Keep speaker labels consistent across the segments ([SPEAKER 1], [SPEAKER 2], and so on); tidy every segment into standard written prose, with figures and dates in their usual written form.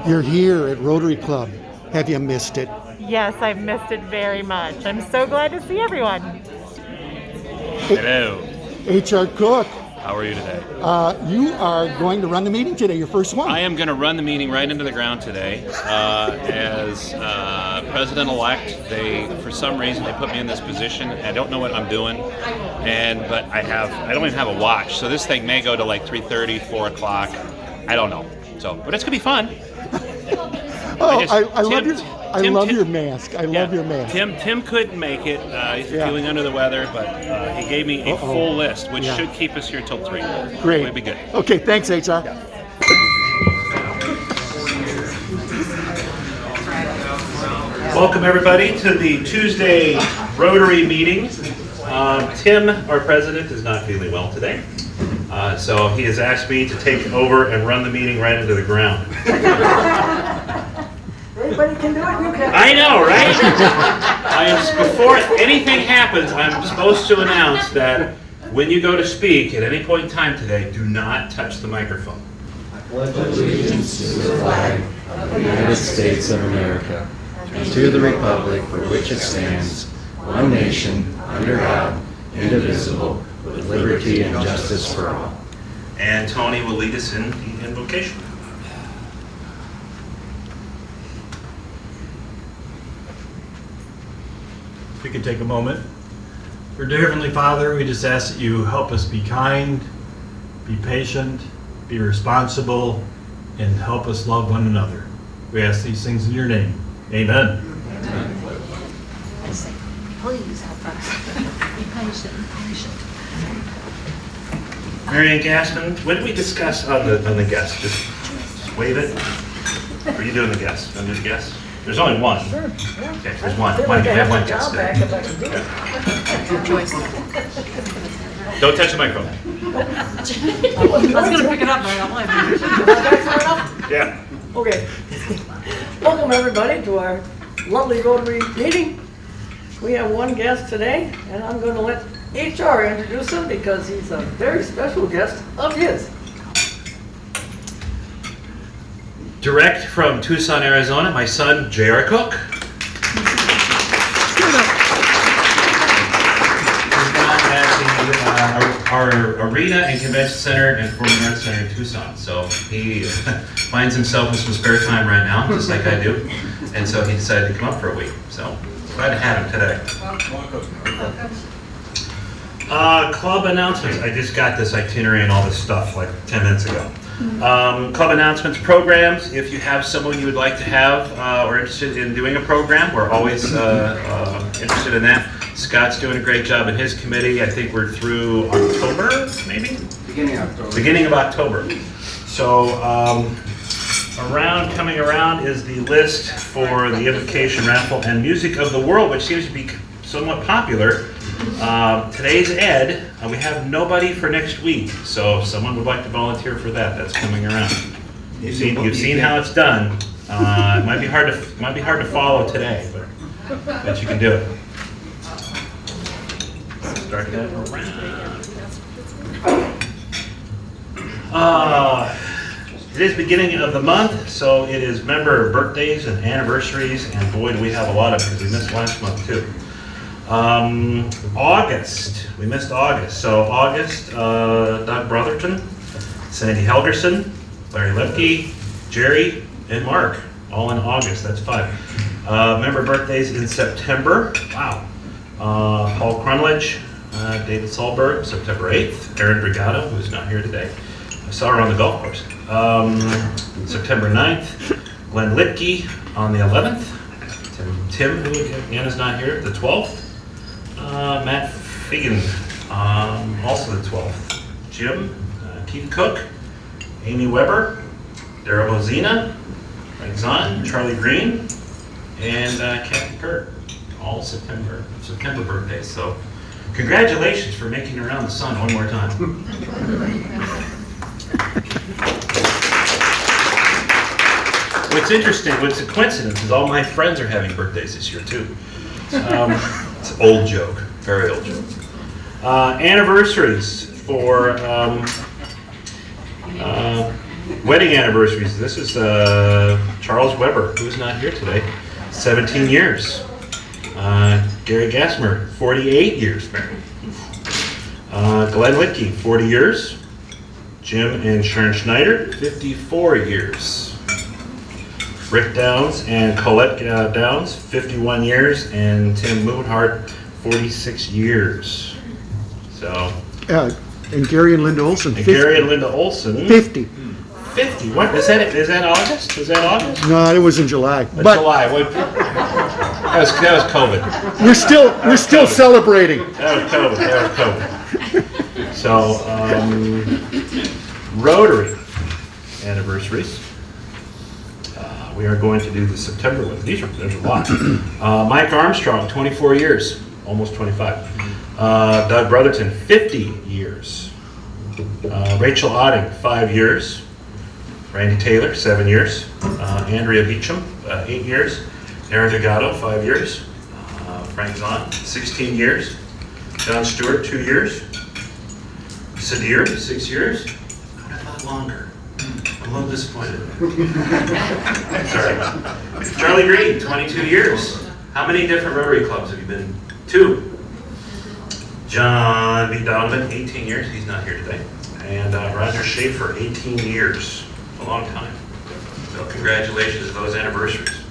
[SPEAKER 1] You're here at Rotary Club. Have you missed it?
[SPEAKER 2] Yes, I've missed it very much. I'm so glad to see everyone.
[SPEAKER 3] Hello.
[SPEAKER 1] HR Cook,
[SPEAKER 3] How are you today?
[SPEAKER 1] you are going to run the meeting today, your first one.
[SPEAKER 3] I am going to run the meeting right into the ground today. As president-elect, for some reason, they put me in this position. I don't know what I'm doing, but I don't even have a watch. So this thing may go to like 3:30, 4 o'clock. I don't know. But it's gonna be fun.
[SPEAKER 1] I love your mask. I love your mask.
[SPEAKER 3] Tim couldn't make it. He's feeling under the weather, but he gave me a full list, which should keep us here till 3.
[SPEAKER 1] Great.
[SPEAKER 3] We'll be good.
[SPEAKER 1] Okay, thanks, HR.
[SPEAKER 3] Yeah. Welcome everybody to the Tuesday Rotary meeting. Tim, our president, is not feeling well today. So he has asked me to take over and run the meeting right into the ground.
[SPEAKER 4] Anybody can do it, you can.
[SPEAKER 3] I know, right? Before anything happens, I'm supposed to announce that when you go to speak at any point in time today, do not touch the microphone.
[SPEAKER 5] I pledge allegiance to the flag of the United States of America and to the republic for which it stands, one nation, under God, indivisible, with liberty and justice for all.
[SPEAKER 3] And Tony will lead us in the invocation.
[SPEAKER 6] If we could take a moment. For dear Heavenly Father, we just ask that you help us be kind, be patient, be responsible, and help us love one another. We ask these things in your name. Amen.
[SPEAKER 7] I say, please help us. Be patient,
[SPEAKER 3] Marianne Gassman, what did we discuss on the guest? Just wave it. Or are you doing the guest? I'm just guess. There's only one.
[SPEAKER 4] Sure, yeah.
[SPEAKER 3] Okay, there's one.
[SPEAKER 4] I feel
[SPEAKER 3] One.
[SPEAKER 4] like
[SPEAKER 3] You
[SPEAKER 4] I
[SPEAKER 3] have
[SPEAKER 4] have
[SPEAKER 3] one
[SPEAKER 4] my
[SPEAKER 3] guest.
[SPEAKER 4] job back if I can do it.
[SPEAKER 7] Your choice.
[SPEAKER 3] Don't touch the microphone.
[SPEAKER 7] I was going to pick it up, but I don't like it.
[SPEAKER 3] Yeah.
[SPEAKER 4] Okay. Welcome everybody to our lovely Rotary meeting. We have one guest today, and I'm going to let HR introduce him because he's a very special guest of his.
[SPEAKER 3] Direct from Tucson, Arizona, my son, J.R. Cook. He's down at our arena and convention center and performing arts center in Tucson. So he finds himself with some spare time right now, just like I do. And so he decided to come up for a week. So glad to have him today. Club announcements. I just got this itinerary and all this stuff like 10 minutes ago. Club announcements, programs. If you have someone you would like to have or interested in doing a program, we're always interested in that. Scott's doing a great job in his committee. I think we're through October, maybe? Beginning of October. So coming around is the list for the invocation raffle and music of the world, which seems to be somewhat popular. Today's Ed. We have nobody for next week, so if someone would like to volunteer for that, that's coming around. You've seen how it's done. It might be hard to follow today, but you can do it. Start that around. It is beginning of the month, so it is member birthdays and anniversaries, and boy, do we have a lot of them because we missed last month too. August, we missed August. So August, Doug Brotherton, Sandy Helgerson, Larry Lepke, Jerry, and Mark, all in August. That's 5. Member birthdays in September. Wow. Paul Crunledge, David Solberg, September 8th. Erin Brigado, who's not here today. I saw her on the golf course. September 9th. Glenn Lipke on the 11th. Tim, who again is not here, the 12th. Matt Figan, also the 12th. Jim, Keith Cook, Amy Weber, Darrell Hosina, Frank Zahn, Charlie Green, and Kathy Kurt. All September birthdays. So congratulations for making it around the sun one more time. What's interesting, what's a coincidence, is all my friends are having birthdays this year too. It's an old joke, very old joke. Anniversaries for wedding anniversaries. This is Charles Weber, who's not here today, 17 years. Gary Gassmer, 48 years married. Glenn Litke, 40 years. Jim and Sharon Schneider, 54 years. Rick Downs and Colette Downs, 51 years. And Tim Moonhart, 46 years. So.
[SPEAKER 1] And Gary and Linda Olson, 50.
[SPEAKER 3] Gary and Linda Olson.
[SPEAKER 1] 50.
[SPEAKER 3] 50. What is that? Is that August? Is that August?
[SPEAKER 1] No, it was in July.
[SPEAKER 3] But July. That was COVID.
[SPEAKER 1] We're still celebrating.
[SPEAKER 3] That was COVID. So, Rotary anniversaries. We are going to do the September one. There's a lot. Mike Armstrong, 24 years, almost 25. Doug Brotherton, 50 years. Rachel Otting, 5 years. Randy Taylor, 7 years. Andrea Beecham, 8 years. Aaron Delgado, 5 years. Frank Zahn, 16 years. John Stewart, 2 years. Sadir, 6 years. I would have thought longer. I'm a little disappointed. Sorry. Charlie Green, 22 years. How many different Rotary clubs have you been to? John B. Donovan, 18 years. He's not here today. And Roger Shaefer, 18 years. A long time. So congratulations to those anniversaries.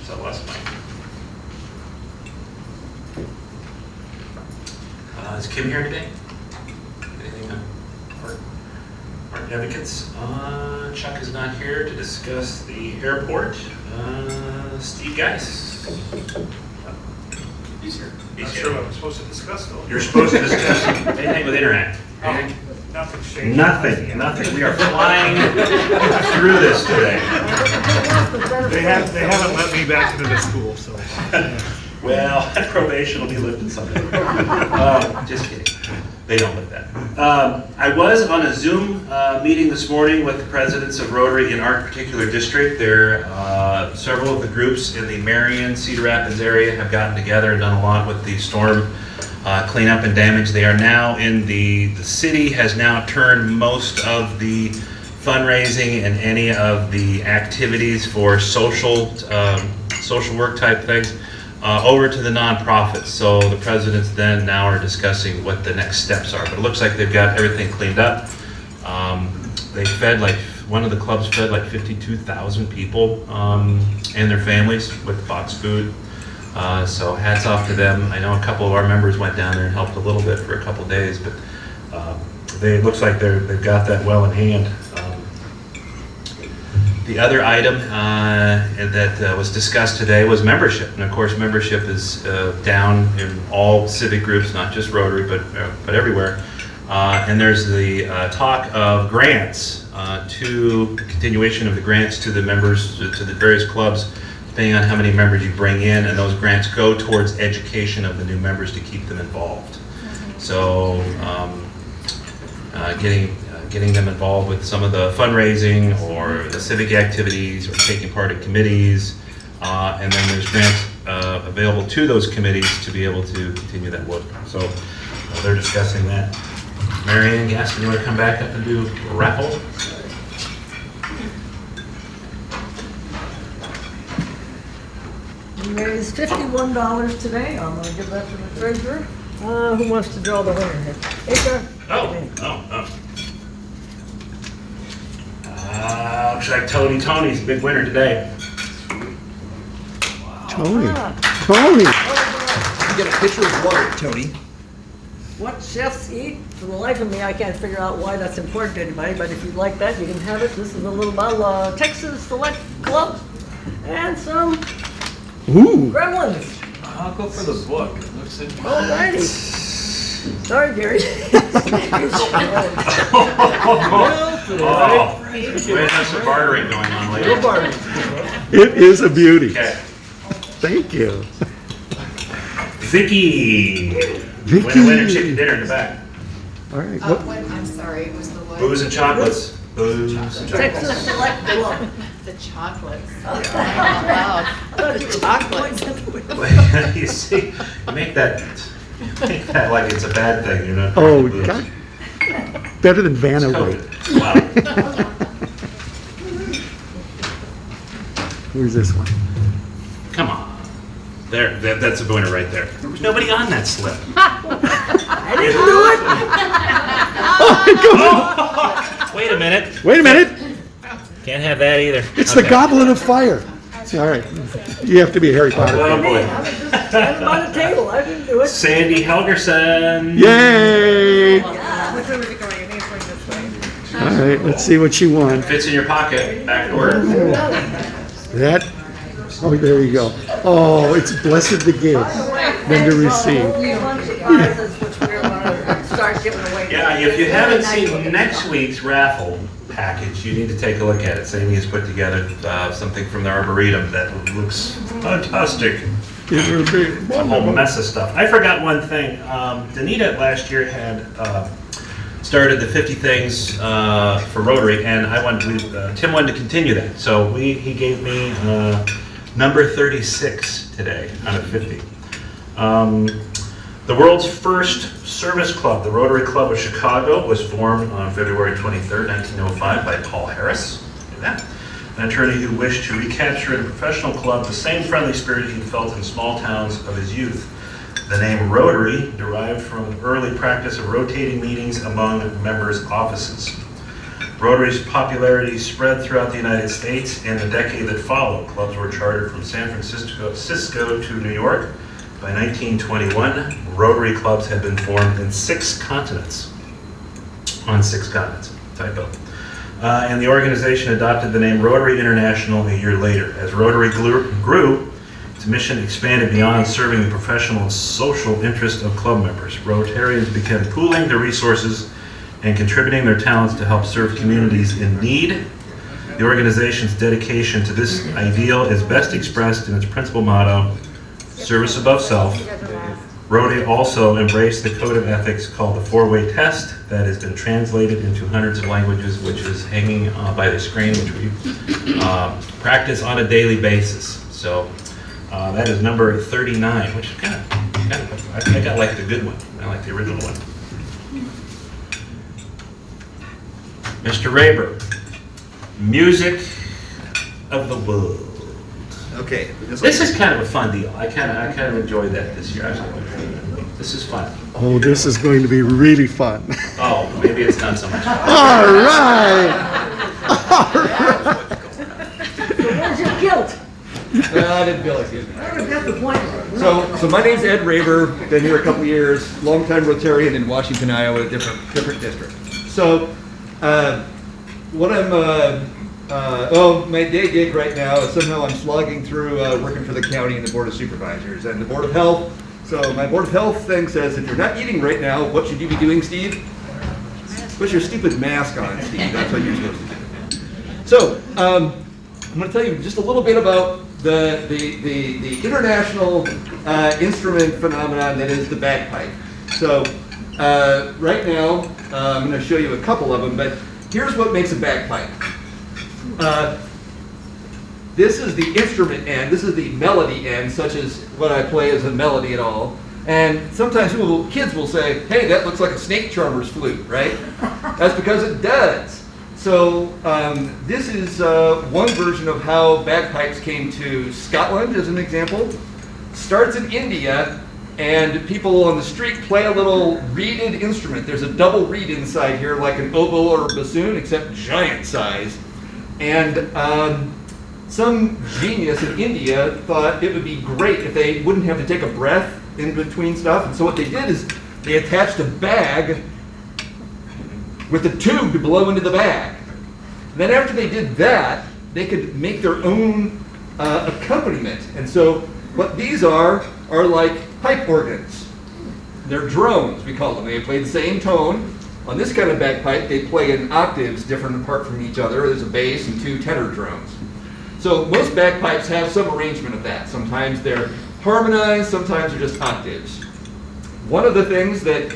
[SPEAKER 3] So last night. Is Kim here today? Anything on Art Advocates? Chuck is not here to discuss the airport. Steve Geis.
[SPEAKER 8] He's here.
[SPEAKER 3] He's
[SPEAKER 8] Sure
[SPEAKER 3] here.
[SPEAKER 8] what I'm supposed to discuss though.
[SPEAKER 3] You're supposed to discuss anything with Interact. Anything?
[SPEAKER 8] Nothing's changed.
[SPEAKER 3] Nothing. We are flying through this today.
[SPEAKER 8] They haven't let me back into the school, so.
[SPEAKER 3] Well, probation will be lifted someday. Just kidding. They don't lift that. I was on a Zoom meeting this morning with the presidents of Rotary in our particular district. There, several of the groups in the Marion, Cedar Rapids area have gotten together and done a lot with the storm cleanup and damage. They are now in the city has now turned most of the fundraising and any of the activities for social work type things over to the nonprofits. So the presidents then now are discussing what the next steps are. But it looks like they've got everything cleaned up. They fed one of the clubs fed 52,000 people and their families with box food. So hats off to them. I know a couple of our members went down there and helped a little bit for a couple of days, but it looks like they've got that well in hand. The other item that was discussed today was membership, and of course membership is down in all civic groups, not just Rotary, but everywhere. And there's the talk of grants, to the continuation of the grants to the members, to the various clubs, depending on how many members you bring in, and those grants go towards education of the new members to keep them involved. So getting them involved with some of the fundraising or the civic activities or taking part in committees, and then there's grants available to those committees to be able to continue that work. So they're discussing that. Marianne Gaston, you want to come back up and do a raffle?
[SPEAKER 4] We raised $51 today. I'm going to give that to the treasurer. Who wants to draw the winner here? HR?
[SPEAKER 3] Oh. Looks like Tony's the big winner today.
[SPEAKER 1] Tony.
[SPEAKER 9] You get a pitcher of water, Tony.
[SPEAKER 4] What chefs eat? For the life of me, I can't figure out why that's important to anybody, but if you'd like that, you can have it. This is a little bottle of Texas Select Club and some gremlins.
[SPEAKER 9] I'll go for the book. It looks interesting.
[SPEAKER 4] Alrighty. Sorry, Gary.
[SPEAKER 3] We have some bartering going on later.
[SPEAKER 1] It is a beauty.
[SPEAKER 3] Okay.
[SPEAKER 1] Thank you.
[SPEAKER 3] Vicky. Winner chicken dinner in the back.
[SPEAKER 1] All right.
[SPEAKER 10] I'm sorry, it was the what?
[SPEAKER 3] Booze and chocolates. Booze and chocolates.
[SPEAKER 4] Texas Select Club.
[SPEAKER 10] The chocolates.
[SPEAKER 3] Chocolates. You see, make that like it's a bad thing. You're not.
[SPEAKER 1] Oh, God. Better than Vanna
[SPEAKER 3] It's
[SPEAKER 1] White.
[SPEAKER 3] COVID. Wow.
[SPEAKER 1] Where's this one?
[SPEAKER 3] Come on. There, that's a winner right there. There was nobody on that slip.
[SPEAKER 4] I didn't do it.
[SPEAKER 3] Wait a minute.
[SPEAKER 1] Wait a minute.
[SPEAKER 3] Can't have that either.
[SPEAKER 1] It's the Goblet of Fire. All right. You have to be a Harry Potter
[SPEAKER 3] Oh,
[SPEAKER 1] fan.
[SPEAKER 3] boy.
[SPEAKER 4] I was just standing by the table. I didn't do it.
[SPEAKER 3] Sandy Helgerson.
[SPEAKER 1] Yay!
[SPEAKER 10] Which way was it going? I think it's going this way.
[SPEAKER 1] All right, let's see what you won.
[SPEAKER 3] Fits in your pocket. Backward.
[SPEAKER 1] That, oh, there you go. Oh, it's blessed to give than to receive.
[SPEAKER 4] Start giving away.
[SPEAKER 3] Yeah, if you haven't seen next week's raffle package, you need to take a look at it. Sandy has put together something from the Arboretum that looks fantastic.
[SPEAKER 1] It will be
[SPEAKER 3] A whole mess of stuff. I forgot one thing. Danita last year had started the 50 things for Rotary, and Tim wanted to continue that. So he gave me number 36 today out of 50. The world's first service club, the Rotary Club of Chicago, was formed on February 23rd, 1905 by Paul Harris. Knew that? An attorney who wished to recapture in a professional club the same friendly spirit he felt in small towns of his youth. The name Rotary derived from an early practice of rotating meetings among members' offices. Rotary's popularity spread throughout the United States in the decade that followed. Clubs were chartered from San Francisco to New York. By 1921, Rotary clubs had been formed in 6 continents. On 6 continents, typo. And the organization adopted the name Rotary International a year later. As Rotary grew, its mission expanded beyond serving the professional and social interest of club members. Rotarians began pooling their resources and contributing their talents to help serve communities in need. The organization's dedication to this ideal is best expressed in its principal motto, service above self. Rotary also embraced the code of ethics called the 4-way test that has been translated into hundreds of languages, which is hanging by the screen, which we practice on a daily basis. So that is number 39, which is kind of I got like the good one. I like the original one. Mr. Raber, music of the world.
[SPEAKER 9] Okay.
[SPEAKER 3] This is kind of a fun deal. I kind of enjoyed that this year. This is fun.
[SPEAKER 1] Oh, this is going to be really fun.
[SPEAKER 3] Oh, maybe it's not so much fun.
[SPEAKER 1] All right.
[SPEAKER 4] Where's your guilt?
[SPEAKER 9] Well, I didn't feel like it.
[SPEAKER 4] I don't get the point.
[SPEAKER 9] So my name's Ed Raber. Been here a couple years. Longtime Rotarian in Washington, Iowa, a different district. So, what I'm my day gig right now is somehow I'm slogging through working for the county and the Board of Supervisors and the Board of Health. So my Board of Health thing says, if you're not eating right now, what should you be doing, Steve? Put your stupid mask on, Steve. That's what you're supposed to do. So I'm going to tell you just a little bit about the international instrument phenomenon that is the bagpipe. So right now I'm going to show you a couple of them, but here's what makes a bagpipe. This is the instrument end, this is the melody end, such as what I play as a melody at all. And sometimes kids will say, hey, that looks like a snake charmer's flute, right? That's because it does. So this is one version of how bagpipes came to Scotland, as an example. Starts in India, and people on the street play a little reeded instrument. There's a double reed inside here, like an oboe or a bassoon, except giant size. And some genius in India thought it would be great if they wouldn't have to take a breath in between stuff. And so what they did is they attached a bag with a tube to blow into the bag. Then after they did that, they could make their own accompaniment. And so what these are like pipe organs. They're drones, we call them. They play the same tone. On this kind of bagpipe, they play in octaves different apart from each other. There's a bass and 2 tenor drones. So most bagpipes have some arrangement of that. Sometimes they're harmonized, sometimes they're just octaves. One of the things that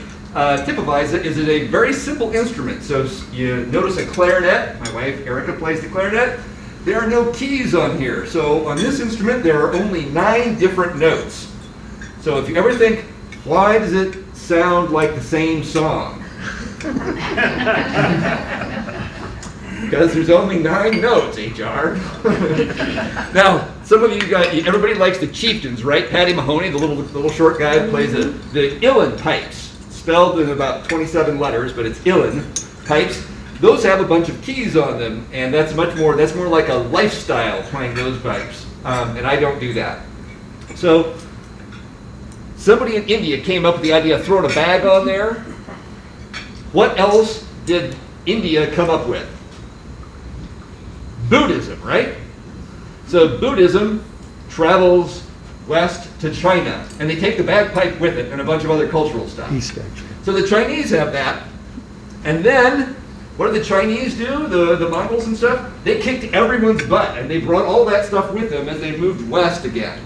[SPEAKER 9] typifies it is a very simple instrument. So you notice a clarinet. My wife Erica plays the clarinet. There are no keys on here. So on this instrument, there are only 9 different notes. So if you ever think, why does it sound like the same song? because there's only 9 notes, HR. Now, some of you guys, everybody likes the chieftains, right? Patty Mahoney, the little short guy that plays the uilleann pipes, spelled in about 27 letters, but it's uilleann pipes. Those have a bunch of keys on them, and that's more like a lifestyle playing those pipes, and I don't do that. So, somebody in India came up with the idea of throwing a bag on there. What else did India come up with? Buddhism, right? So Buddhism travels west to China, and they take the bagpipe with it and a bunch of other cultural stuff.
[SPEAKER 1] East, actually.
[SPEAKER 9] So the Chinese have that, and then what did the Chinese do, the Mongols and stuff? They kicked everyone's butt, and they brought all that stuff with them as they moved west again.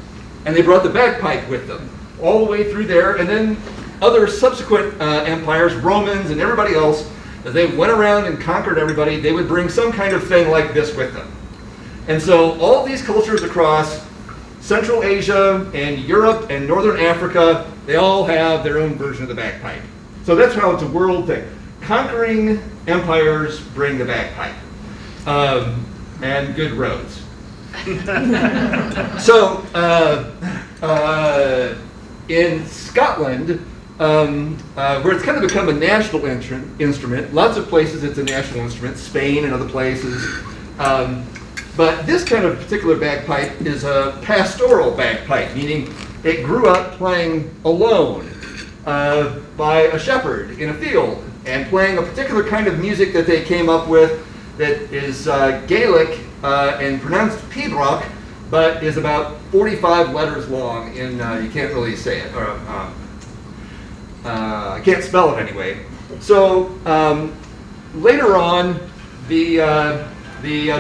[SPEAKER 9] And they brought the bagpipe with them, all the way through there, and then other subsequent empires, Romans and everybody else, as they went around and conquered everybody, they would bring some kind of thing like this with them. And so all these cultures across Central Asia and Europe and Northern Africa, they all have their own version of the bagpipe. So that's how it's a world thing. Conquering empires bring the bagpipe. And good roads. So, in Scotland, where it's kind of become a national instrument, lots of places it's a national instrument, Spain and other places. But this kind of particular bagpipe is a pastoral bagpipe, meaning it grew up playing alone by a shepherd in a field and playing a particular kind of music that they came up with that is Gaelic and pronounced Pibroch, but is about 45 letters long in, you can't really say it, or I can't spell it anyway. So later on, the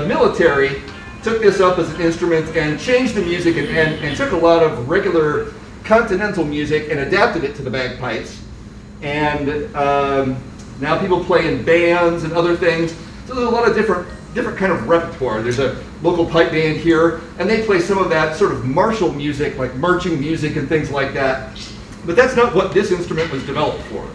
[SPEAKER 9] military took this up as an instrument and changed the music and took a lot of regular continental music and adapted it to the bagpipes. And now people play in bands and other things. So there's a lot of different kind of repertoire. There's a local pipe band here, and they play some of that sort of martial music, like marching music and things like that. But that's not what this instrument was developed for.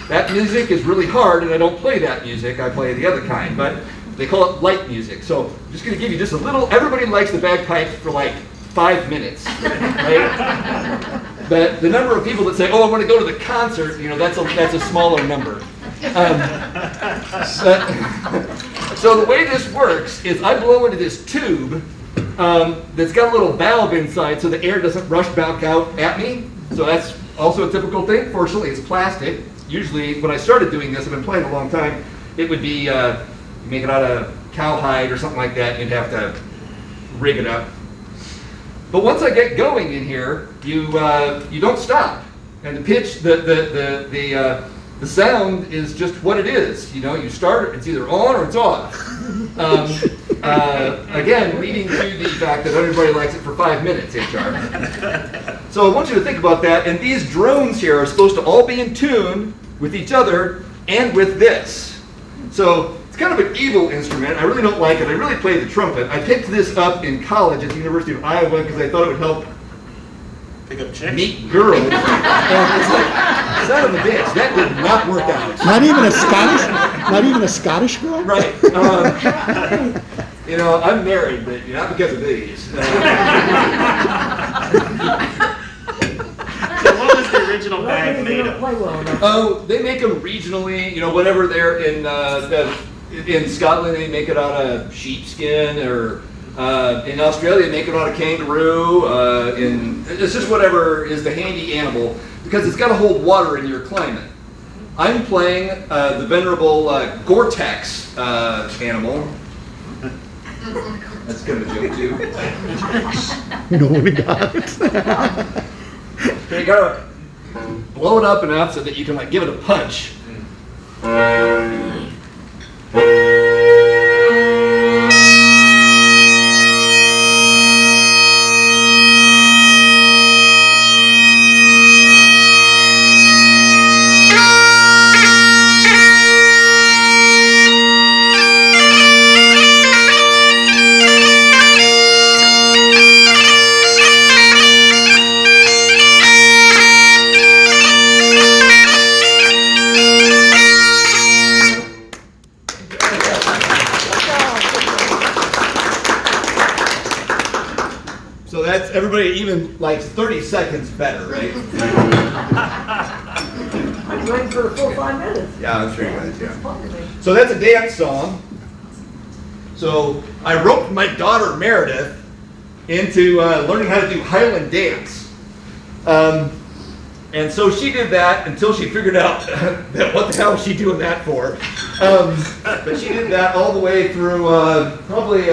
[SPEAKER 9] That music is really hard, and I don't play that music. I play the other kind, but they call it light music. So I'm just going to give you just a little. Everybody likes the bagpipes for like 5 minutes, right? But the number of people that say, "Oh, I want to go to the concert," that's a smaller number. So the way this works is I blow into this tube that's got a little valve inside so the air doesn't rush back out at me. So that's also a typical thing. Fortunately, it's plastic. Usually, when I started doing this, I've been playing a long time, it would be, you make it out of cowhide or something like that, you'd have to rig it up. But once I get going in here, you don't stop. And the pitch, the sound is just what it is. You start, it's either on or it's off. Again, leading to the fact that everybody likes it for 5 minutes, HR. So I want you to think about that. And these drones here are supposed to all be in tune with each other and with this. So it's kind of an evil instrument. I really don't like it. I really play the trumpet. I picked this up in college at the University of Iowa because I thought it would help
[SPEAKER 3] Pick up chicks.
[SPEAKER 9] meet girls. And it's like, son of a bitch, that did not work out.
[SPEAKER 1] Not even a Scottish girl?
[SPEAKER 9] Right. I'm married, but not because of these.
[SPEAKER 3] So what was the original bag made of?
[SPEAKER 9] Oh, they make them regionally. Whatever they're in Scotland, they make it out of sheepskin, or in Australia, they make it out of kangaroo. It's just whatever is the handy animal, because it's got to hold water in your climate. I'm playing the venerable Gore-Tex animal. That's kind of a joke too.
[SPEAKER 1] No one got it.
[SPEAKER 9] You gotta blow it up enough so that you can give it a punch. So that's everybody even like 30 seconds better, right?
[SPEAKER 4] I'm waiting for the full 5 minutes.
[SPEAKER 9] Yeah, I'm sure you guys, yeah. So that's a dance song. So I roped my daughter Meredith into learning how to do Highland dance. And so she did that until she figured out that what the hell was she doing that for. But she did that all the way through probably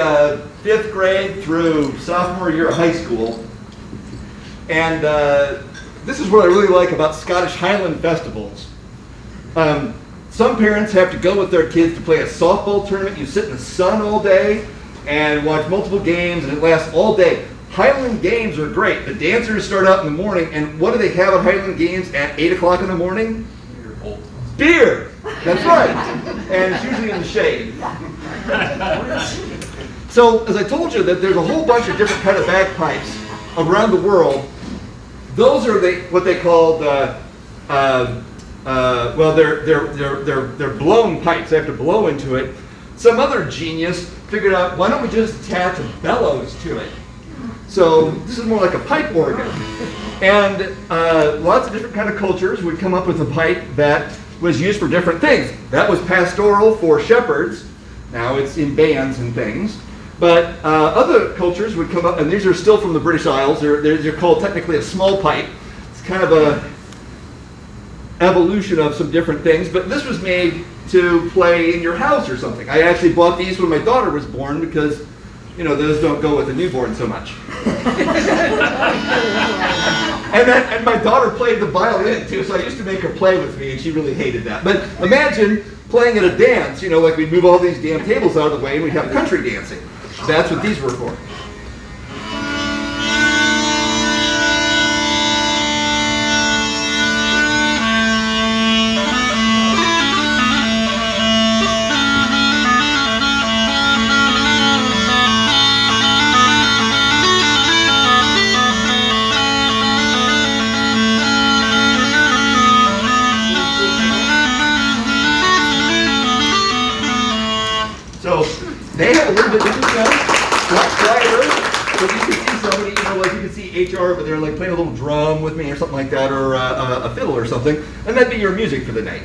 [SPEAKER 9] 5th grade through sophomore year of high school. And this is what I really like about Scottish Highland festivals. Some parents have to go with their kids to play a softball tournament. You sit in the sun all day and watch multiple games, and it lasts all day. Highland games are great. The dancers start out in the morning, and what do they have at Highland games at 8 o'clock in the morning? Beer! That's right. And it's usually in the shade. So, as I told you, that there's a whole bunch of different kind of bagpipes around the world. Those are what they call well, they're blown pipes. They have to blow into it. Some other genius figured out, why don't we just attach bellows to it? So this is more like a pipe organ. And lots of different kind of cultures would come up with a pipe that was used for different things. That was pastoral for shepherds. Now it's in bands and things. But other cultures would come up, and these are still from the British Isles. They're called technically a small pipe. It's kind of a evolution of some different things, but this was made to play in your house or something. I actually bought these when my daughter was born because, you know, those don't go with a newborn so much. and my daughter played the violin too, so I used to make her play with me, and she really hated that. But imagine playing at a dance, you know, like we'd move all these damn tables out of the way and we'd have country dancing. That's what these were for. So they have a little bit different sound, not quieter, but you can see somebody, you know, like you can see HR over there like playing a little drum with me or something like that, or a fiddle or something, and that'd be your music for the night.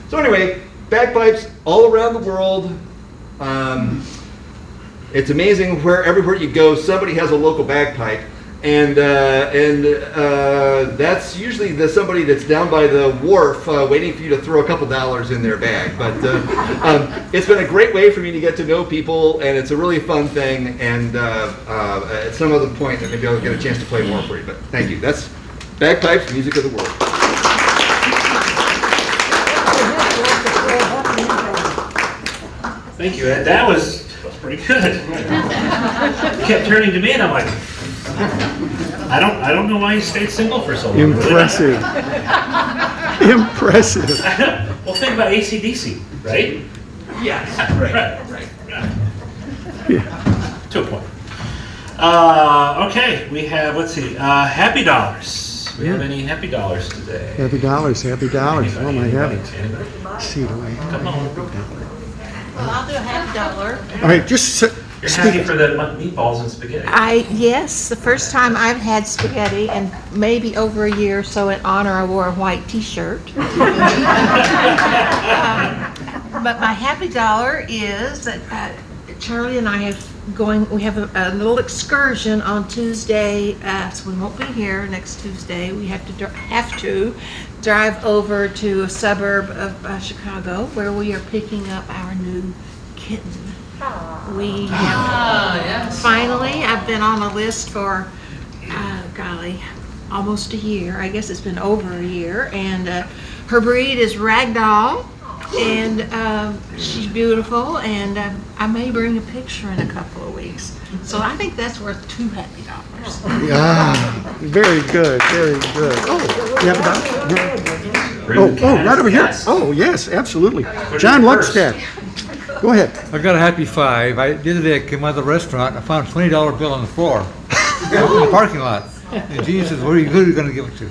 [SPEAKER 9] So anyway, bagpipes all around the world. It's amazing where everywhere you go, somebody has a local bagpipe. And that's usually somebody that's down by the wharf waiting for you to throw a couple dollars in their bag. But it's been a great way for me to get to know people, and it's a really fun thing. And at some other point, maybe I'll get a chance to play more for you. But thank you. That's Bagpipes, Music of the World.
[SPEAKER 3] Thank you, Ed. That was pretty good. You kept turning to me, and I'm like, I don't know why you stayed single for so long.
[SPEAKER 1] Impressive. Impressive.
[SPEAKER 3] Well, think about AC/DC, right?
[SPEAKER 9] Yes.
[SPEAKER 3] Right.
[SPEAKER 1] Yeah.
[SPEAKER 3] To a point. Okay, we have, let's see, Happy Dollars. We have any Happy Dollars today?
[SPEAKER 1] Happy dollars, happy dollars. Oh my
[SPEAKER 3] Anybody?
[SPEAKER 1] heavens.
[SPEAKER 3] Anybody?
[SPEAKER 1] Let's see, do I have
[SPEAKER 3] Come
[SPEAKER 1] a
[SPEAKER 3] on.
[SPEAKER 1] happy dollar?
[SPEAKER 7] Well, I'll do a $1.
[SPEAKER 1] All right, just
[SPEAKER 3] You're happy for the meatballs and spaghetti.
[SPEAKER 11] Yes, the first time I've had spaghetti in maybe over a year, so in honor I wore a white t-shirt. But my happy dollar is that Charlie and I we have a little excursion on Tuesday, so we won't be here next Tuesday. We have to drive over to a suburb of Chicago where we are picking up our new kitten. We have finally, I've been on a list for, golly, almost a year. I guess it's been over a year. And her breed is Ragdoll. And she's beautiful. And I may bring a picture in a couple of weeks. So I think that's worth $2 happy.
[SPEAKER 1] Yeah, very good, very good. Oh, you have a dollar? Oh, right over here. Oh, yes, absolutely. John Luckstead. Go ahead.
[SPEAKER 12] I got a happy 5. The other day I came out of the restaurant and I found a $20 bill on the floor in the parking lot. And Gene says, who are you going to give it to?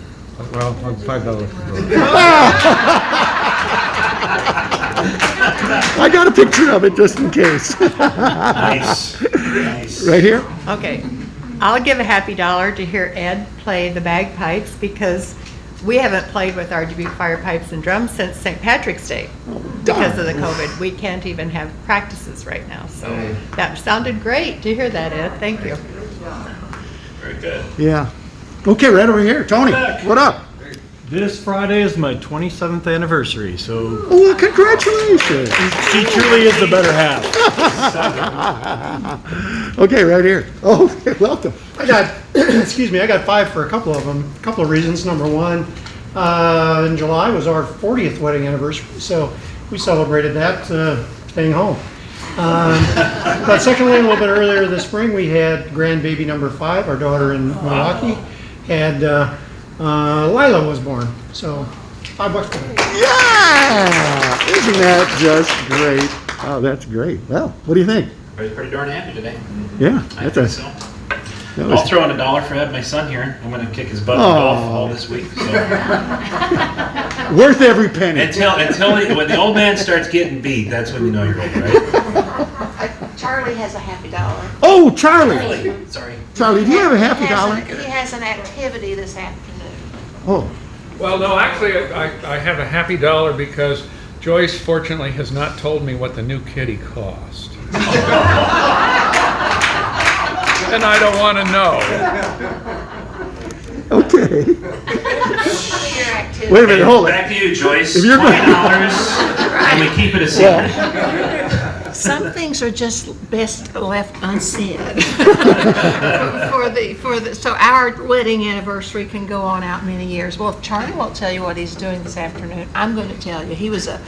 [SPEAKER 12] Well, $5.
[SPEAKER 1] I got a picture of it just in case.
[SPEAKER 3] Nice.
[SPEAKER 1] Right here?
[SPEAKER 11] Okay.
[SPEAKER 2] I'll give a happy dollar to hear Ed play the bagpipes because we haven't played with our Dubuque fire pipes and drums since St. Patrick's Day because of the COVID. We can't even have practices right now. So that sounded great to hear that, Ed. Thank you.
[SPEAKER 3] Very good.
[SPEAKER 1] Yeah. Okay, right over here. Tony, what up?
[SPEAKER 6] This Friday is my 27th anniversary, so
[SPEAKER 1] Oh, well, congratulations.
[SPEAKER 6] she truly is the better half.
[SPEAKER 1] Okay, right here. Oh, welcome.
[SPEAKER 13] I got, excuse me, I got 5 for a couple of them. A couple of reasons. Number one, in July was our 40th wedding anniversary, so we celebrated that staying home. But secondly, a little bit earlier this spring, we had grandbaby number 5, our daughter in Milwaukee, and Lila was born. So $5 for her.
[SPEAKER 1] Yeah! Isn't that just great? Oh, that's great. Well, what do you think?
[SPEAKER 3] Pretty darn happy today.
[SPEAKER 1] Yeah,
[SPEAKER 3] I
[SPEAKER 1] that's
[SPEAKER 3] think
[SPEAKER 1] a.
[SPEAKER 3] so.
[SPEAKER 1] That was-
[SPEAKER 3] I'll throw in $1 for Ed, my son here. I'm going to kick his butt in golf all this week. So.
[SPEAKER 1] Worth every penny.
[SPEAKER 3] When the old man starts getting beat, that's when you know you're old, right?
[SPEAKER 11] Charlie has a happy dollar.
[SPEAKER 1] Oh, Charlie.
[SPEAKER 3] Sorry.
[SPEAKER 1] Charlie, do you have a happy dollar?
[SPEAKER 11] He has an activity this afternoon.
[SPEAKER 1] Oh.
[SPEAKER 14] Well, no, actually, I have a happy dollar because Joyce fortunately has not told me what the new kitty cost. And I don't want to know.
[SPEAKER 1] Okay. Wait a minute, hold it.
[SPEAKER 3] Back to you, Joyce.
[SPEAKER 1] If you're
[SPEAKER 3] $20, and we keep it a secret.
[SPEAKER 11] Some things are just best left unsaid. So our wedding anniversary can go on out many years. Well, if Charlie won't tell you what he's doing this afternoon, I'm going to tell you. He was a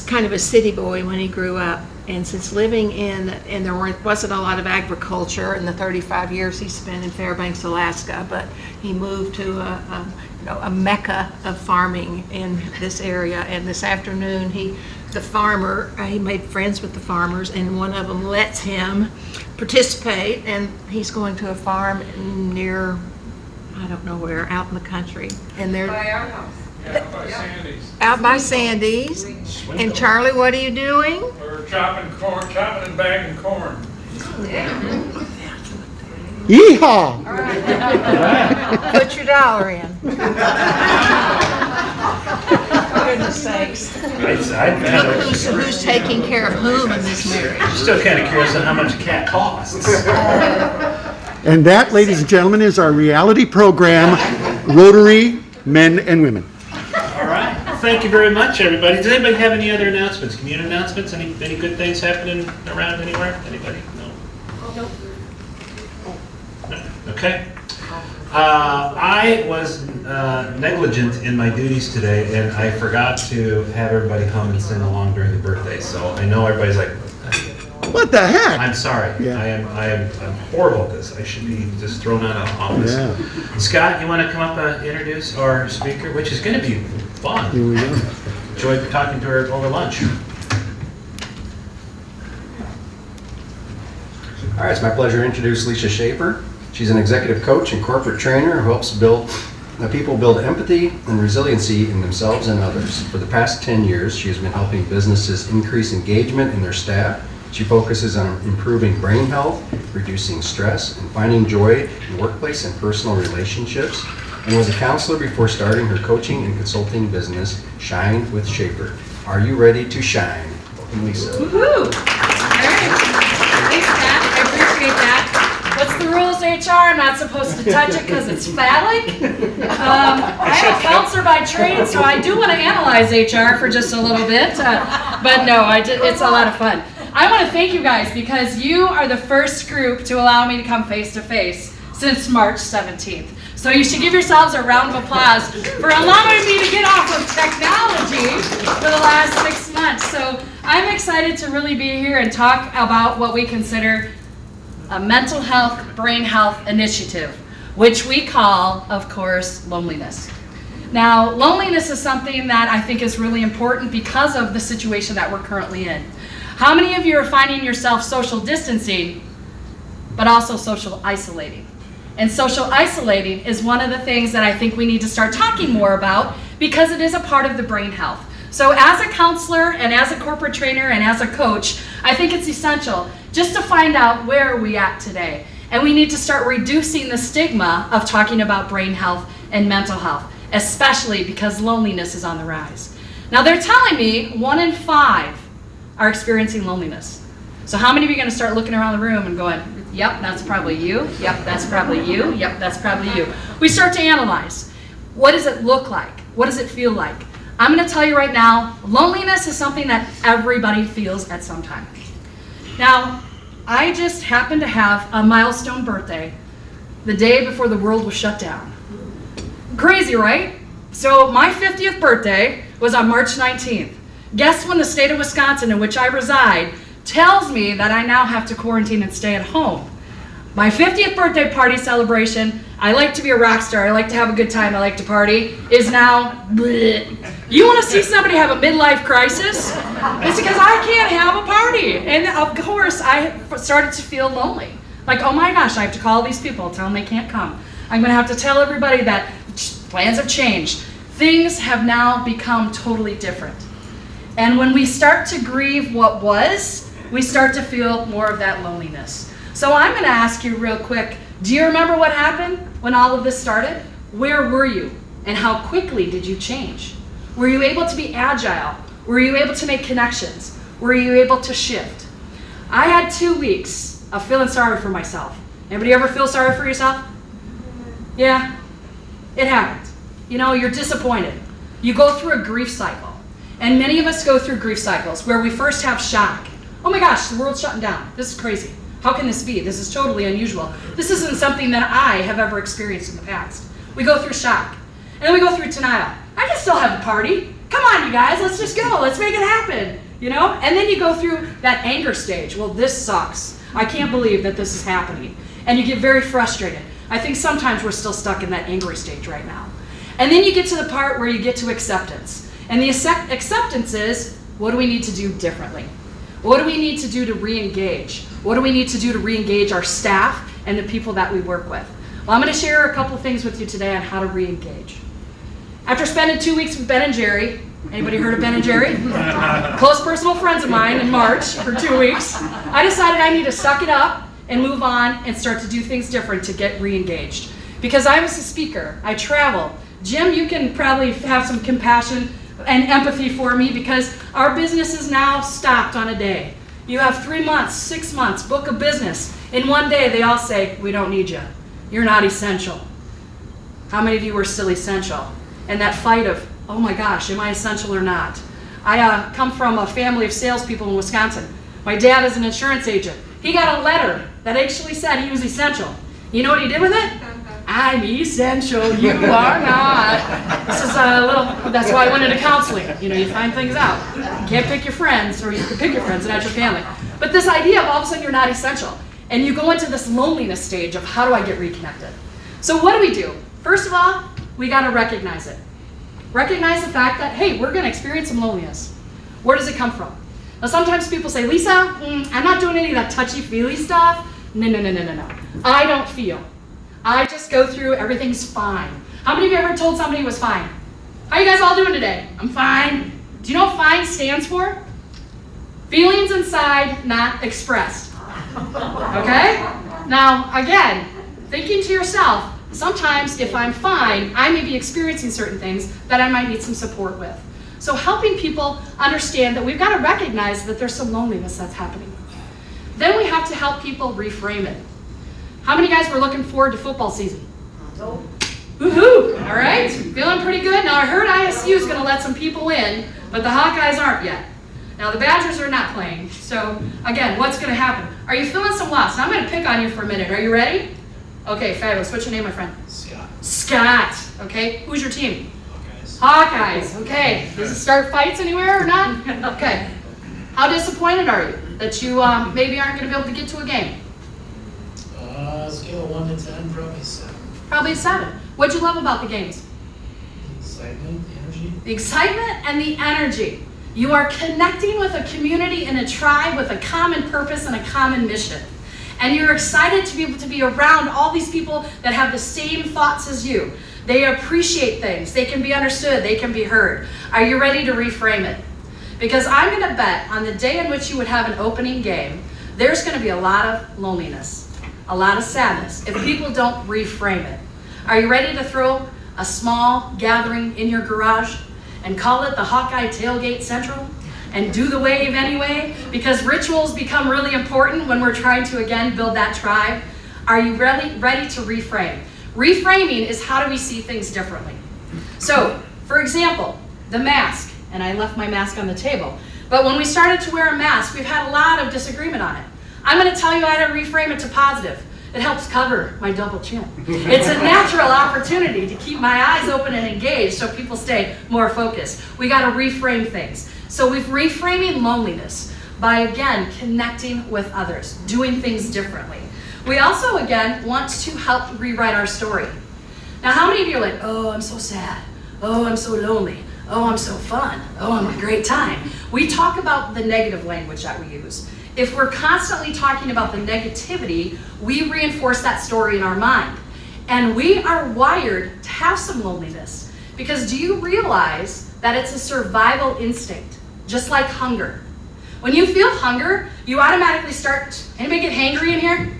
[SPEAKER 11] kind of a city boy when he grew up, and since living and there wasn't a lot of agriculture in the 35 years he spent in Fairbanks, Alaska, but he moved to a mecca of farming in this area. And this afternoon, he made friends with the farmers, and one of them lets him participate, and he's going to a farm near, I don't know where, out in the country. And they're
[SPEAKER 10] By our house.
[SPEAKER 14] Yeah, by Sandy's.
[SPEAKER 11] out by Sandy's. And Charlie, what are you doing?
[SPEAKER 14] We're chopping and bagging corn.
[SPEAKER 1] Yeehaw!
[SPEAKER 11] Put your dollar in. For goodness sakes. Who's taking care of whom in this marriage?
[SPEAKER 3] I'm still kind of curious on how much a cat costs.
[SPEAKER 1] And that, ladies and gentlemen, is our reality program, Rotary Men and Women.
[SPEAKER 3] All right. Thank you very much, everybody. Does anybody have any other announcements? Community announcements? Any good things happening around anywhere? Anybody? No. Okay. I was negligent in my duties today, and I forgot to have everybody come and sing along during the birthday. So I know everybody's like,
[SPEAKER 1] What the heck?
[SPEAKER 3] I'm sorry.
[SPEAKER 1] Yeah.
[SPEAKER 3] I'm horrible at this. I should be just thrown out of office.
[SPEAKER 1] Yeah.
[SPEAKER 3] Scott, you want to come up and introduce our speaker, which is going to be fun.
[SPEAKER 1] Here we go.
[SPEAKER 3] Enjoyed talking to her over lunch.
[SPEAKER 15] All right, it's my pleasure to introduce Lisa Shaefer. She's an executive coach and corporate trainer who helps people build empathy and resiliency in themselves and others. For the past 10 years, she has been helping businesses increase engagement in their staff. She focuses on improving brain health, reducing stress, and finding joy in workplace and personal relationships, and was a counselor before starting her coaching and consulting business, Shine with Shaefer. Are you ready to shine? Welcome, Lisa.
[SPEAKER 7] Woohoo! All right. Thanks, Pat. I appreciate that. What's the rules, HR? I'm not supposed to touch it because it's phallic. I'm a bouncer by trade, so I do want to analyze HR for just a little bit. But no, it's a lot of fun. I want to thank you guys because you are the first group to allow me to come face to face since March 17th. So you should give yourselves a round of applause for allowing me to get off of technology for the last 6 months. So I'm excited to really be here and talk about what we consider a mental health, brain health initiative, which we call, of course, loneliness. Now, loneliness is something that I think is really important because of the situation that we're currently in. How many of you are finding yourself social distancing, but also social isolating? And social isolating is one of the things that I think we need to start talking more about because it is a part of the brain health. So as a counselor and as a corporate trainer and as a coach, I think it's essential just to find out where are we at today. And we need to start reducing the stigma of talking about brain health and mental health, especially because loneliness is on the rise. Now they're telling me 1 in 5 are experiencing loneliness. So how many of you are going to start looking around the room and going, yep, that's probably you, yep, that's probably you, yep, that's probably you. We start to analyze. What does it look like? What does it feel like? I'm going to tell you right now, loneliness is something that everybody feels at some time. Now, I just happened to have a milestone birthday the day before the world was shut down. Crazy, right? So my 50th birthday was on March 19th. Guess when the state of Wisconsin, in which I reside, tells me that I now have to quarantine and stay at home. My 50th birthday party celebration, I like to be a rock star, I like to have a good time, I like to party, is now bleh. You want to see somebody have a midlife crisis? It's because I can't have a party. And of course, I started to feel lonely. Like, oh my gosh, I have to call these people, tell them they can't come. I'm going to have to tell everybody that plans have changed. Things have now become totally different. And when we start to grieve what was, we start to feel more of that loneliness. So I'm going to ask you real quick, do you remember what happened when all of this started? Where were you? And how quickly did you change? Were you able to be agile? Were you able to make connections? Were you able to shift? I had 2 weeks of feeling sorry for myself. Anybody ever feel sorry for yourself? Yeah, it happens. You know, you're disappointed. You go through a grief cycle. And many of us go through grief cycles where we first have shock. Oh my gosh, the world's shutting down. This is crazy. How can this be? This is totally unusual. This isn't something that I have ever experienced in the past. We go through shock. And then we go through denial. I can still have a party. Come on, you guys, let's just go. Let's make it happen. You know? And then you go through that anger stage. Well, this sucks. I can't believe that this is happening. And you get very frustrated. I think sometimes we're still stuck in that angry stage right now. And then you get to the part where you get to acceptance. And the acceptance is, what do we need to do differently? What do we need to do to re-engage? What do we need to do to re-engage our staff and the people that we work with? Well, I'm going to share a couple things with you today on how to re-engage. After spending 2 weeks with Ben and Jerry, anybody heard of Ben and Jerry? Close personal friends of mine in March for 2 weeks, I decided I need to suck it up and move on and start to do things different to get re-engaged. Because I was a speaker, I travel. Jim, you can probably have some compassion and empathy for me because our business is now stopped on a day. You have 3 months, 6 months, book a business. In one day, they all say, we don't need you. You're not essential. How many of you were still essential? And that fight of, oh my gosh, am I essential or not? I come from a family of salespeople in Wisconsin. My dad is an insurance agent. He got a letter that actually said he was essential. You know what he did with it? I'm essential, you are not. This is a little, that's why I went into counseling. You know, you find things out. You can't pick your friends, or you can pick your friends and not your family. But this idea of all of a sudden you're not essential. And you go into this loneliness stage of how do I get reconnected? So what do? First of all, we gotta recognize it. Recognize the fact that, hey, we're gonna experience some loneliness. Where does it come from? Now sometimes people say, Lisa, I'm not doing any of that touchy-feely stuff. No. I don't feel. I just go through, everything's fine. How many of you ever told somebody it was fine? How you guys all doing today? I'm fine. Do you know what FINE stands for? Feelings inside, not expressed. Okay? Now, again, thinking to yourself, sometimes if I'm fine, I may be experiencing certain things that I might need some support with. So helping people understand that we've got to recognize that there's some loneliness that's happening. Then we have to help people reframe it. How many guys were looking forward to football season? Woohoo! All right, feeling pretty good. Now I heard ISU is going to let some people in, but the Hawkeyes aren't yet. Now the Badgers are not playing. So again, what's going to happen? Are you feeling some loss? Now I'm going to pick on you for a minute. Are you ready? Okay, fabulous. What's your name, my friend?
[SPEAKER 16] Scott.
[SPEAKER 7] Scott. Okay, who's your team? Hawkeyes. Okay. Does it start fights anywhere or not? Okay. How disappointed are you that you maybe aren't going to be able to get to a game?
[SPEAKER 16] Scale of 1 to 10, probably 7.
[SPEAKER 7] Probably a 7. What'd you love about the games?
[SPEAKER 16] The excitement, the energy.
[SPEAKER 7] The excitement and the energy. You are connecting with a community and a tribe with a common purpose and a common mission. And you're excited to be able to be around all these people that have the same thoughts as you. They appreciate things. They can be understood. They can be heard. Are you ready to reframe it? Because I'm going to bet on the day in which you would have an opening game, there's going to be a lot of loneliness. a lot of sadness if people don't reframe it. Are you ready to throw a small gathering in your garage and call it the Hawkeye Tailgate Central and do the wave anyway? Because rituals become really important when we're trying to, again, build that tribe. Are you really ready to reframe? Reframing is how do we see things differently. So, for example, the mask, and I left my mask on the table, but when we started to wear a mask, we've had a lot of disagreement on it. I'm going to tell you how to reframe it to positive. It helps cover my double chin. It's a natural opportunity to keep my eyes open and engaged so people stay more focused. We got to reframe things. So we're reframing loneliness by, again, connecting with others, doing things differently. We also, again, want to help rewrite our story. Now, how many of you are like, oh, I'm so sad. Oh, I'm so lonely. Oh, I'm so fun. Oh, I'm a great time. We talk about the negative language that we use. If we're constantly talking about the negativity, we reinforce that story in our mind. And we are wired to have some loneliness. Because do you realize that it's a survival instinct, just like hunger? When you feel hunger, you automatically start, anybody get hangry in here?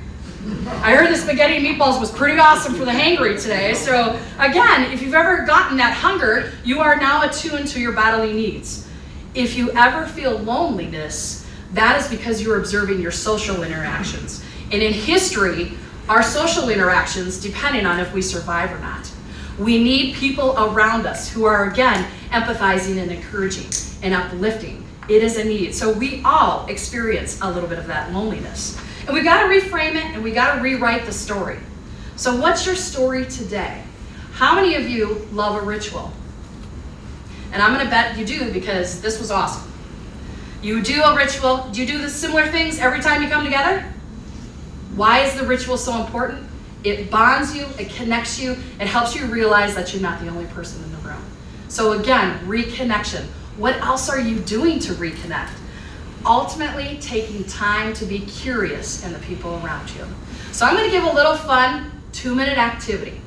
[SPEAKER 7] I heard the spaghetti and meatballs was pretty awesome for the hangry today. So again, if you've ever gotten that hunger, you are now attuned to your bodily needs. If you ever feel loneliness, that is because you're observing your social interactions. And in history, our social interactions, depending on if we survive or not. We need people around us who are, again, empathizing and encouraging and uplifting. It is a need. So we all experience a little bit of that loneliness. And we've got to reframe it, and we've got to rewrite the story. So what's your story today? How many of you love a ritual? And I'm going to bet you do, because this was awesome. You do a ritual. Do you do the similar things every time you come together? Why is the ritual so important? It bonds you, it connects you, it helps you realize that you're not the only person in the room. So again, reconnection. What else are you doing to reconnect? Ultimately, taking time to be curious in the people around you. So I'm going to give a little fun 2-minute activity.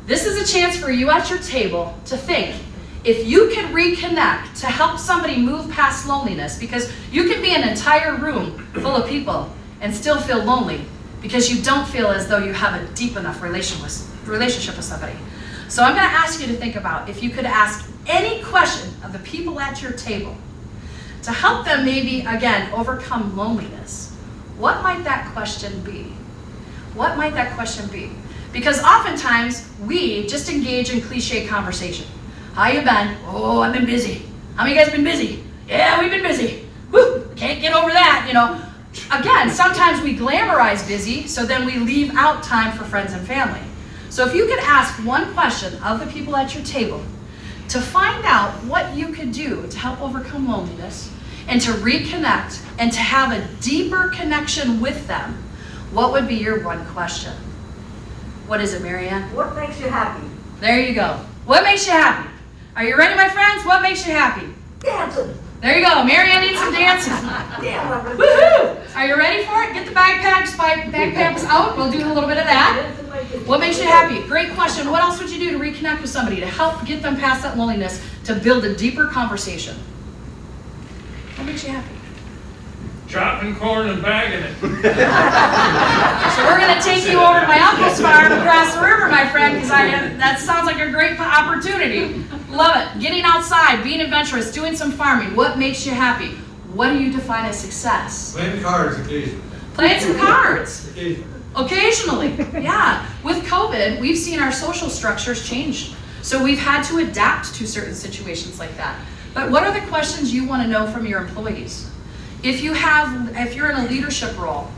[SPEAKER 7] This is a chance for you at your table to think, if you could reconnect to help somebody move past loneliness, because you could be an entire room full of people and still feel lonely because you don't feel as though you have a deep enough relationship with somebody. So I'm going to ask you to think about if you could ask any question of the people at your table to help them maybe, again, overcome loneliness. What might that question be? What might that question be? Because oftentimes we just engage in cliche conversation. How you been? Oh, I've been busy. How many of you guys been busy? Yeah, we've been busy. Woo, can't get over that, you know. Again, sometimes we glamorize busy, so then we leave out time for friends and family. So if you could ask one question of the people at your table to find out what you could do to help overcome loneliness and to reconnect and to have a deeper connection with them, what would be your one question? What is it, Marianne?
[SPEAKER 4] What makes you happy?
[SPEAKER 7] There you go. What makes you happy? Are you ready, my friends? What makes you happy?
[SPEAKER 4] Dancing.
[SPEAKER 7] There you go. Marianne needs some dancing.
[SPEAKER 4] Yeah.
[SPEAKER 7] Woohoo! Are you ready for it? Get the bagpipes out. We'll do a little bit of that. What makes you happy? Great question. What else would you do to reconnect with somebody, to help get them past that loneliness, to build a deeper conversation? What makes you happy?
[SPEAKER 14] Chopping corn and bagging it.
[SPEAKER 7] So we're going to take you over to my uncle's farm across the river, my friend, because that sounds like a great opportunity. Love it. Getting outside, being adventurous, doing some farming. What makes you happy? What do you define as success?
[SPEAKER 17] Playing cards occasionally.
[SPEAKER 7] Playing some cards.
[SPEAKER 17] Occasionally.
[SPEAKER 7] Occasionally, yeah. With COVID, we've seen our social structures change. So we've had to adapt to certain situations like that. But what are the questions you want to know from your employees? If you're in a leadership role,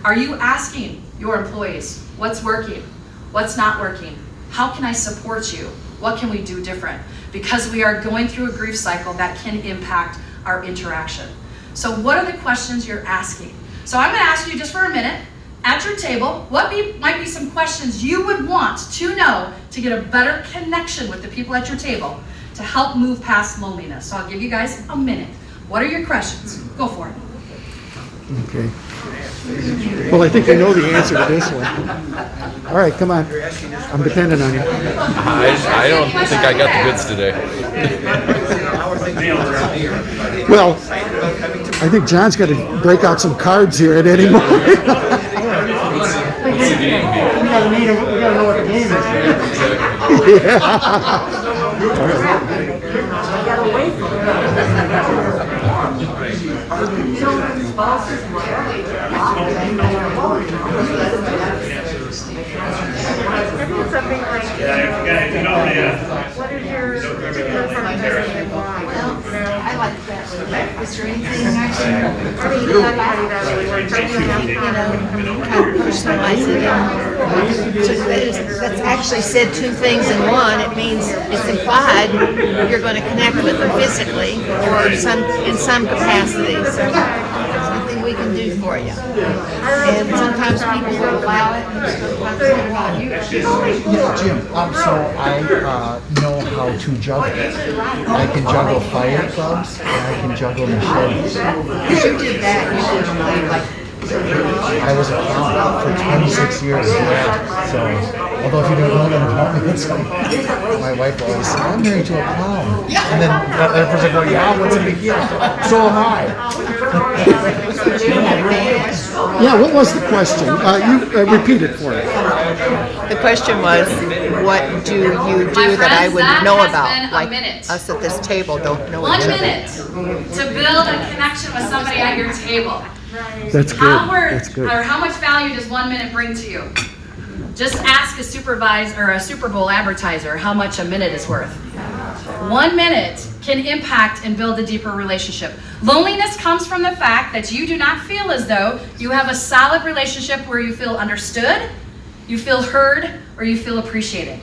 [SPEAKER 7] are you asking your employees what's working, what's not working? How can I support you? What can we do different? Because we are going through a grief cycle that can impact our interaction. So what are the questions you're asking? So I'm going to ask you just for a minute, at your table, what might be some questions you would want to know to get a better connection with the people at your table to help move past loneliness. So I'll give you guys a minute. What are your questions? Go for it.
[SPEAKER 1] Okay. Well, I think I know the answer to this one. All right, come on. I'm depending on you.
[SPEAKER 5] I don't think I got the goods today.
[SPEAKER 1] Well, I think John's got to break out some cards here at any moment.
[SPEAKER 9] the game be?
[SPEAKER 13] We gotta know what the game is.
[SPEAKER 10] Something like, what is your
[SPEAKER 11] I like that. Is there anything I can, kind of personalize it? That's actually said two things in one. It means it's implied you're going to connect with them physically or in some capacity. So something we can do for you. And sometimes people will allow it, and sometimes they won't.
[SPEAKER 18] Yeah, Jim, so I know how to juggle. I can juggle fire clubs and I can juggle machetes.
[SPEAKER 11] You did that, you did like
[SPEAKER 18] I was a clown for 26 years. Yeah. So, although if you don't know that about me, it's like my wife always said, I'm married to a clown. And then the person goes, yeah, what's a big deal? So am I.
[SPEAKER 1] Yeah, what was the question? You repeat it for me.
[SPEAKER 2] The question was, what do you do that I wouldn't know about? Like us at this table don't know each other.
[SPEAKER 7] 1 minute to build a connection with somebody at your table.
[SPEAKER 1] That's good. That's good.
[SPEAKER 7] Or how much value does 1 minute bring to you? Just ask a supervisor or a Super Bowl advertiser how much a minute is worth. 1 minute can impact and build a deeper relationship. Loneliness comes from the fact that you do not feel as though you have a solid relationship where you feel understood, you feel heard, or you feel appreciated.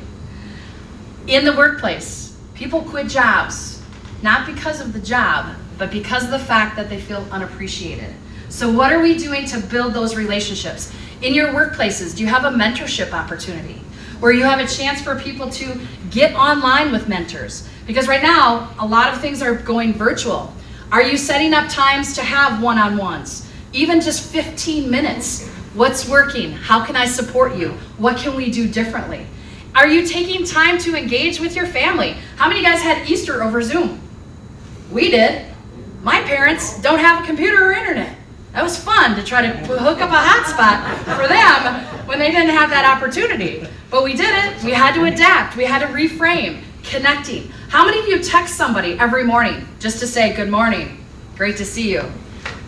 [SPEAKER 7] In the workplace, people quit jobs, not because of the job, but because of the fact that they feel unappreciated. So what are we doing to build those relationships? In your workplaces, do you have a mentorship opportunity where you have a chance for people to get online with mentors? Because right now, a lot of things are going virtual. Are you setting up times to have one-on-ones? Even just 15 minutes. What's working? How can I support you? What can we do differently? Are you taking time to engage with your family? How many of you guys had Easter over Zoom? We did. My parents don't have a computer or internet. That was fun to try to hook up a hotspot for them when they didn't have that opportunity. But we did it. We had to adapt. We had to reframe. Connecting. How many of you text somebody every morning just to say, good morning, great to see you.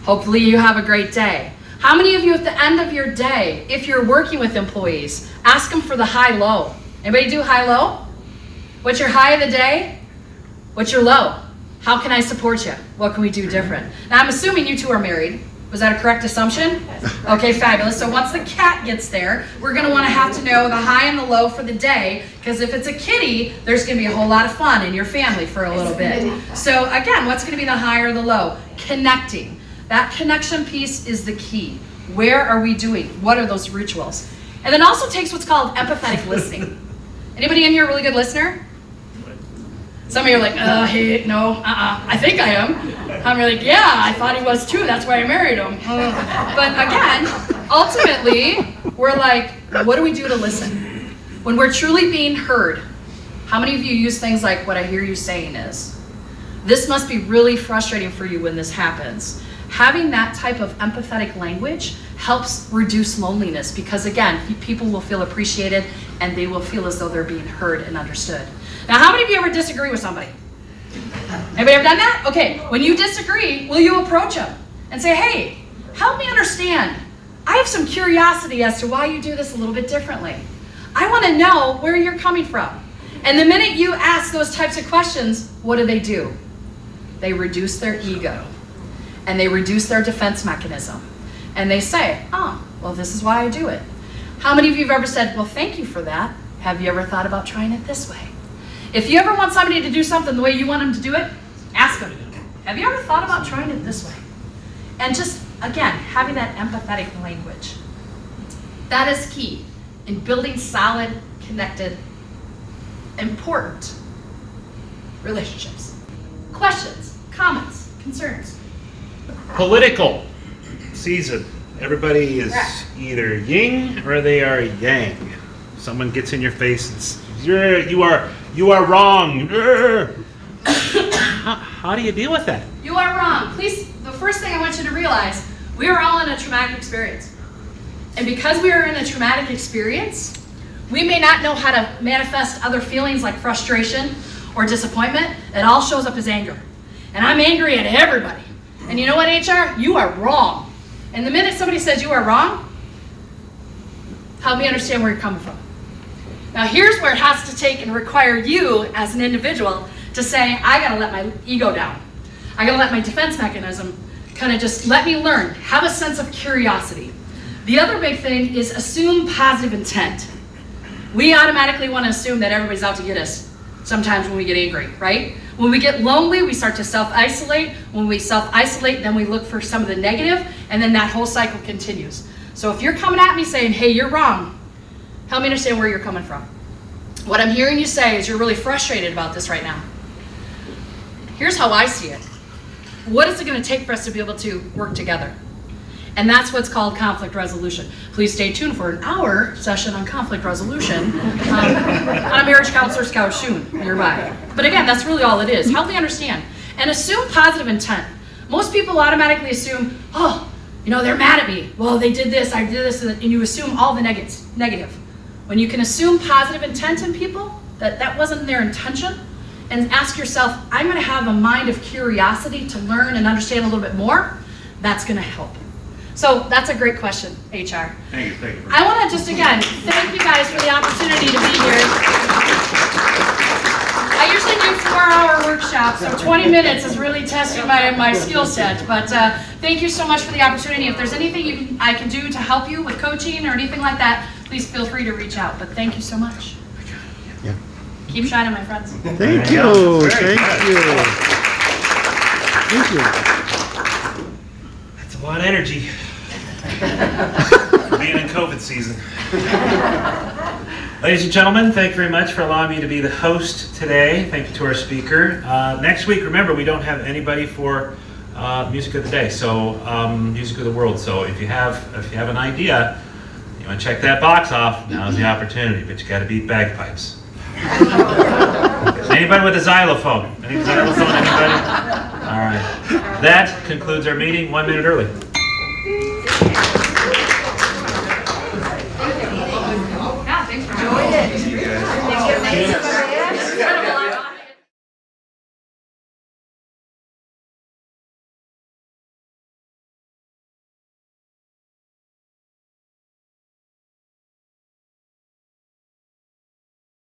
[SPEAKER 7] Hopefully you have a great day. How many of you at the end of your day, if you're working with employees, ask them for the high-low? Anybody do high-low? What's your high of the day? What's your low? How can I support you? What can we do different? Now I'm assuming you two are married. Was that a correct assumption? Okay, fabulous. So once the cat gets there, we're going to want to have to know the high and the low for the day, because if it's a kitty, there's going to be a whole lot of fun in your family for a little bit. So again, what's going to be the high or the low? Connecting. That connection piece is the key. Where are we doing? What are those rituals? And then also takes what's called empathetic listening. Anybody in here a really good listener? Some of you are like, hey, no, I think I am. I'm like, yeah, I thought he was too. That's why I married him. But again, ultimately, we're like, what do we do to listen? When we're truly being heard, how many of you use things like what I hear you saying is? This must be really frustrating for you when this happens. Having that type of empathetic language helps reduce loneliness because, again, people will feel appreciated and they will feel as though they're being heard and understood. Now, how many of you ever disagree with somebody? Anybody ever done that? Okay, when you disagree, will you approach them and say, hey, help me understand. I have some curiosity as to why you do this a little bit differently. I want to know where you're coming from. And the minute you ask those types of questions, what do? They reduce their ego and they reduce their defense mechanism. And they say, oh, well, this is why I do it. How many of you have ever said, well, thank you for that. Have you ever thought about trying it this way? If you ever want somebody to do something the way you want them to do it, ask them, have you ever thought about trying it this way? And just, again, having that empathetic language. That is key in building solid, connected, important relationships. Questions, comments, concerns?
[SPEAKER 8] Political season. Everybody is either yin or they are yang. Someone gets in your face and says, you are wrong. How do you deal with that?
[SPEAKER 7] You are wrong. Please, the first thing I want you to realize, we are all in a traumatic experience. And because we are in a traumatic experience, we may not know how to manifest other feelings like frustration or disappointment. It all shows up as anger. And I'm angry at everybody. And you know what, HR? You are wrong. And the minute somebody says you are wrong, help me understand where you're coming from. Now here's where it has to take and require you as an individual to say, I gotta let my ego down. I gotta let my defense mechanism kind of just let me learn. Have a sense of curiosity. The other big thing is assume positive intent. We automatically want to assume that everybody's out to get us sometimes when we get angry, right? When we get lonely, we start to self-isolate. When we self-isolate, then we look for some of the negative, and then that whole cycle continues. So if you're coming at me saying, hey, you're wrong, help me understand where you're coming from. What I'm hearing you say is you're really frustrated about this right now. Here's how I see it. What is it going to take for us to be able to work together? And that's what's called conflict resolution. Please stay tuned for an hour session on conflict resolution on a marriage counselor's couch soon nearby. But again, that's really all it is. Help me understand. And assume positive intent. Most people automatically assume, oh, you know, they're mad at me. Well, they did this, I did this, and you assume all the negative. When you can assume positive intent in people, that wasn't their intention, and ask yourself, I'm going to have a mind of curiosity to learn and understand a little bit more, that's going to help. So that's a great question, HR.
[SPEAKER 8] Thank you.
[SPEAKER 7] I want to just, again, thank you guys for the opportunity to be here. I usually do 4-hour workshops, so 20 minutes is really testing my skill set. But thank you so much for the opportunity. If there's anything I can do to help you with coaching or anything like that, please feel free to reach out. But thank you so much.
[SPEAKER 1] Yeah.
[SPEAKER 7] Keep shining, my friends.
[SPEAKER 1] Thank you. Thank you. Thank you.
[SPEAKER 8] That's a lot of energy. Being in COVID season. Ladies and gentlemen, thank you very much for allowing me to be the host today. Thank you to our speaker. Next week, remember, we don't have anybody for Music of the Day, so Music of the World. So if you have an idea, you want to check that box off, now's the opportunity, but you got to beat bagpipes. Anybody with a xylophone? Any xylophone, anybody? All right. That concludes our meeting 1 minute early.
[SPEAKER 7] Yeah, thanks for joining.
[SPEAKER 8] Thank you guys.